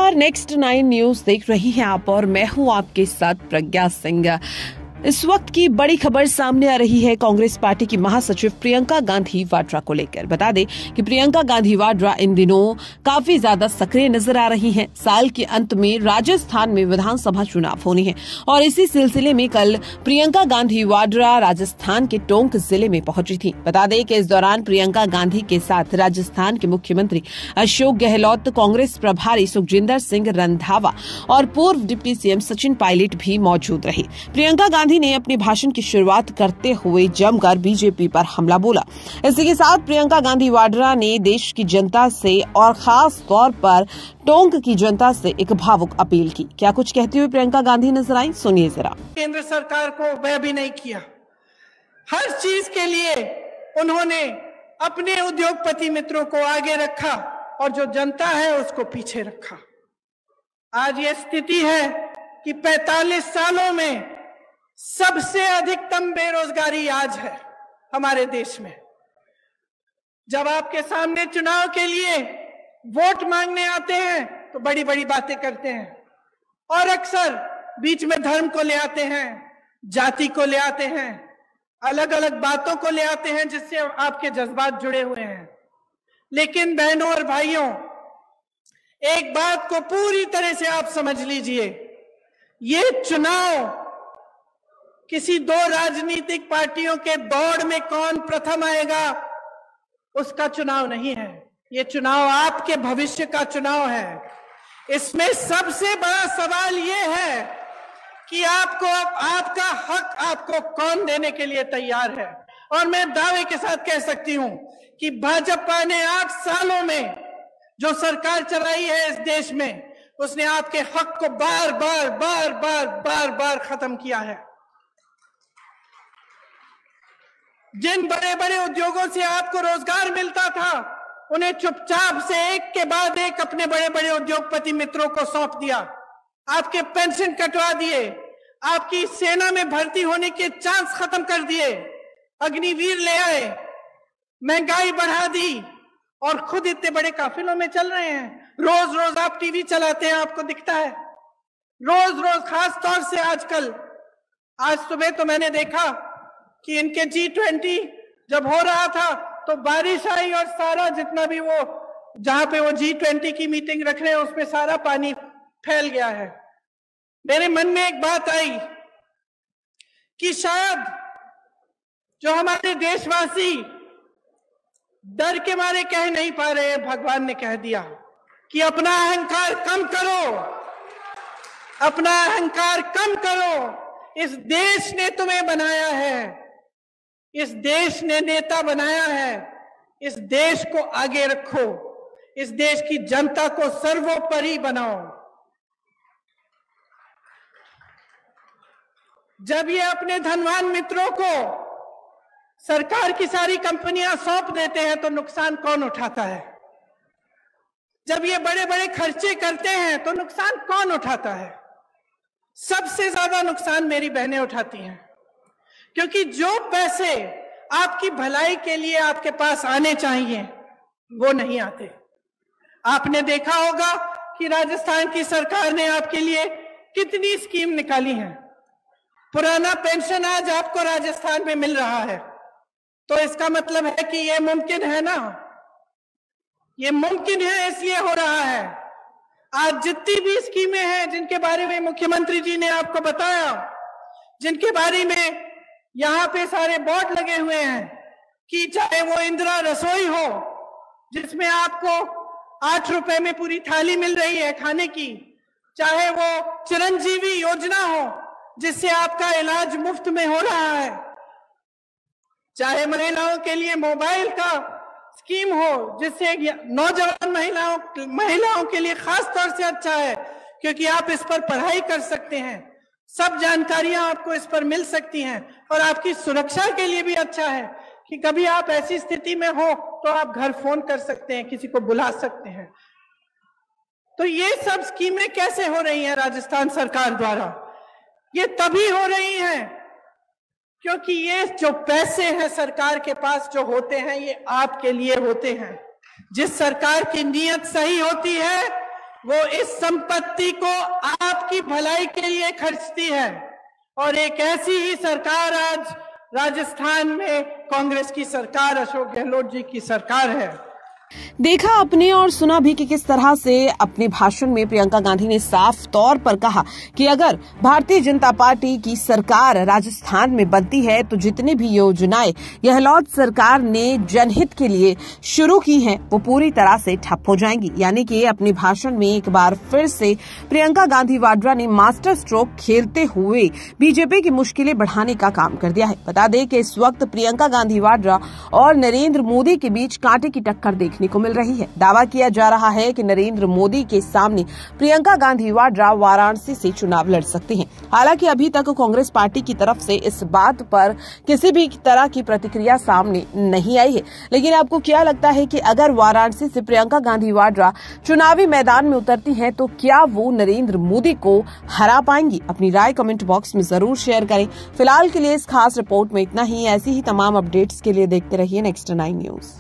नमस्कार, next 9 news देख रही हैं आप और मैं हूं आपके साथ प्रज्ञा सिंह। इस वक्त की बड़ी खबर सामने आ रही है कांग्रेस पार्टी की महासचिव प्रियंका गांधी वाड्रा को लेकर। बता दें कि प्रियंका गांधी वाड्रा इन दिनों काफी ज्यादा सक्रिय नजर आ रही हैं। साल के अंत में राजस्थान में विधानसभा चुनाव होने हैं और इसी सिलसिले में कल प्रियंका गांधी वाड्रा राजस्थान के टोंक जिले में पहुंची थी। बता दें कि इस दौरान प्रियंका गांधी के साथ राजस्थान के मुख्यमंत्री अशोक गहलोत, कांग्रेस प्रभारी सुखजिंदर सिंह रंधावा और पूर्व डिप्टी सीएम सचिन पायलट भी मौजूद रहे। प्रियंका गांधी ने अपने भाषण की शुरुआत करते हुए जमकर बीजेपी पर हमला बोला। इसी के साथ प्रियंका गांधी वाड्रा ने देश की जनता से और खास तौर पर टोंक की जनता से एक भावुक अपील की। क्या कुछ कहती हुई प्रियंका गांधी नजर आई, सुनिए जरा। केंद्र सरकार को वह भी नहीं किया। हर चीज के लिए उन्होंने अपने उद्योगपति मित्रों को आगे रखा और जो जनता है उसको पीछे रखा। आज ये स्थिति है कि 45 सालों में सबसे अधिकतम बेरोजगारी आज है हमारे देश में। जब आपके सामने चुनाव के लिए वोट मांगने आते हैं तो बड़ी बड़ी बातें करते हैं और अक्सर बीच में धर्म को ले आते हैं, जाति को ले आते हैं, अलग अलग बातों को ले आते हैं जिससे आपके जज्बात जुड़े हुए हैं। लेकिन बहनों और भाइयों, एक बात को पूरी तरह से आप समझ लीजिए, ये चुनाव किसी दो राजनीतिक पार्टियों के दौड़ में कौन प्रथम आएगा उसका चुनाव नहीं है। ये चुनाव आपके भविष्य का चुनाव है। इसमें सबसे बड़ा सवाल ये है कि आपका हक आपको कौन देने के लिए तैयार है। और मैं दावे के साथ कह सकती हूं कि भाजपा ने 8 सालों में जो सरकार चलाई है इस देश में, उसने आपके हक को बार बार खत्म किया है। जिन बड़े बड़े उद्योगों से आपको रोजगार मिलता था उन्हें चुपचाप से एक के बाद एक अपने बड़े बड़े उद्योगपति मित्रों को सौंप दिया। आपके पेंशन कटवा दिए, आपकी सेना में भर्ती होने के चांस खत्म कर दिए, अग्निवीर ले आए, महंगाई बढ़ा दी और खुद इतने बड़े काफिलों में चल रहे हैं। रोज रोज आप टीवी चलाते हैं, आपको दिखता है रोज रोज, खास तौर से आजकल। आज सुबह तो मैंने देखा कि इनके G20 जब हो रहा था तो बारिश आई और सारा जितना भी वो जहां पे वो G20 की मीटिंग रख रहे हैं उसमें सारा पानी फैल गया है। मेरे मन में एक बात आई कि शायद जो हमारे देशवासी डर के मारे कह नहीं पा रहे हैं, भगवान ने कह दिया कि अपना अहंकार कम करो, अपना अहंकार कम करो। इस देश ने तुम्हें बनाया है, इस देश ने नेता बनाया है, इस देश को आगे रखो, इस देश की जनता को सर्वोपरि बनाओ। जब ये अपने धनवान मित्रों को सरकार की सारी कंपनियां सौंप देते हैं तो नुकसान कौन उठाता है? जब ये बड़े बड़े खर्चे करते हैं तो नुकसान कौन उठाता है? सबसे ज्यादा नुकसान मेरी बहनें उठाती हैं, क्योंकि जो पैसे आपकी भलाई के लिए आपके पास आने चाहिए वो नहीं आते। आपने देखा होगा कि राजस्थान की सरकार ने आपके लिए कितनी स्कीम निकाली है। पुराना पेंशन आज आपको राजस्थान में मिल रहा है, तो इसका मतलब है कि ये मुमकिन है ना, ये मुमकिन है इसलिए हो रहा है। आज जितनी भी स्कीमें हैं जिनके बारे में मुख्यमंत्री जी ने आपको बताया, जिनके बारे में यहाँ पे सारे बोर्ड लगे हुए हैं, कि चाहे वो इंदिरा रसोई हो जिसमें आपको 8 रुपए में पूरी थाली मिल रही है खाने की, चाहे वो चिरंजीवी योजना हो जिससे आपका इलाज मुफ्त में हो रहा है, चाहे महिलाओं के लिए मोबाइल का स्कीम हो जिससे नौजवान महिलाओं के लिए खास तौर से अच्छा है क्योंकि आप इस पर पढ़ाई कर सकते हैं, सब जानकारियां आपको इस पर मिल सकती हैं। और आपकी सुरक्षा के लिए भी अच्छा है कि कभी आप ऐसी स्थिति में हो तो आप घर फोन कर सकते हैं, किसी को बुला सकते हैं। तो ये सब स्कीमें कैसे हो रही हैं राजस्थान सरकार द्वारा? ये तभी हो रही हैं क्योंकि ये जो पैसे हैं सरकार के पास जो होते हैं ये आपके लिए होते हैं। जिस सरकार की नीयत सही होती है वो इस संपत्ति को आपकी भलाई के लिए खर्चती है। और एक ऐसी ही सरकार आज राजस्थान में कांग्रेस की सरकार, अशोक गहलोत जी की सरकार है। देखा आपने और सुना भी कि किस तरह से अपने भाषण में प्रियंका गांधी ने साफ तौर पर कहा कि अगर भारतीय जनता पार्टी की सरकार राजस्थान में बनती है तो जितनी भी योजनाएं गहलोत सरकार ने जनहित के लिए शुरू की हैं वो पूरी तरह से ठप हो जाएंगी। यानी कि अपने भाषण में एक बार फिर से प्रियंका गांधी वाड्रा ने मास्टर स्ट्रोक खेलते हुए बीजेपी की मुश्किलें बढ़ाने का काम कर दिया है। बता दें कि इस वक्त प्रियंका गांधी वाड्रा और नरेंद्र मोदी के बीच कांटे की टक्कर देखने को मिल रही है। दावा किया जा रहा है कि नरेंद्र मोदी के सामने प्रियंका गांधी वाड्रा वाराणसी से चुनाव लड़ सकती हैं। हालांकि अभी तक कांग्रेस पार्टी की तरफ से इस बात पर किसी भी तरह की प्रतिक्रिया सामने नहीं आई है। लेकिन आपको क्या लगता है कि अगर वाराणसी से प्रियंका गांधी वाड्रा चुनावी मैदान में उतरती हैं तो क्या वो नरेंद्र मोदी को हरा पाएंगी? अपनी राय कमेंट बॉक्स में जरूर शेयर करें। फिलहाल के लिए इस खास रिपोर्ट में इतना ही। ऐसी ही तमाम अपडेट्स के लिए देखते रहिए नेक्स्ट 9 न्यूज।